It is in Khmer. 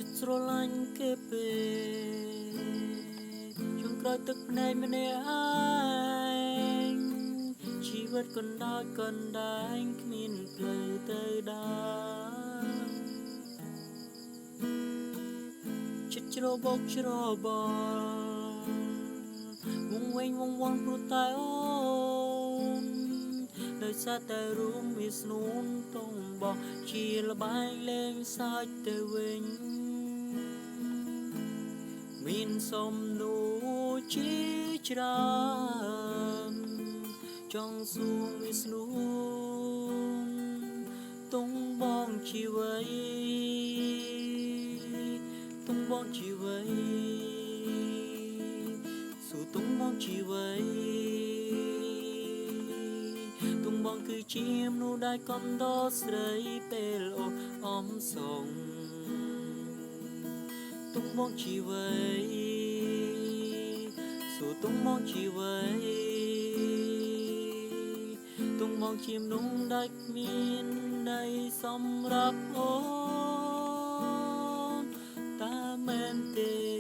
ចិត្តស្រឡាញ់គេពេចុងក្រោយទឹកភ្នែកម្នាក់ឯងជីវិតកណ្ដោចកណ្ដែងគ្មានផ្លូវទៅដើរចិត្តច្របូកច្របល់វងវែងវងវន់ព្រោះតែអូនដោយសារតែរួមវាស្នូនតងបោះជាលបែងលេងសើចទៅវិញមានសំណួរជាច្រើនចង់សួរវាស្នូនទងបងជាអ្វីទងបងជាអ្វីសួរទងបងជាអ្វីទងបងគឺជាមនុស្សដែលកំដរស្រីពេលអូនអំសងទងបងជាអ្វីសួរទងបងជាអ្វីទងបងជាមនុស្សដែលគ្មានន័យសម្រាប់អូនតើមែនទេ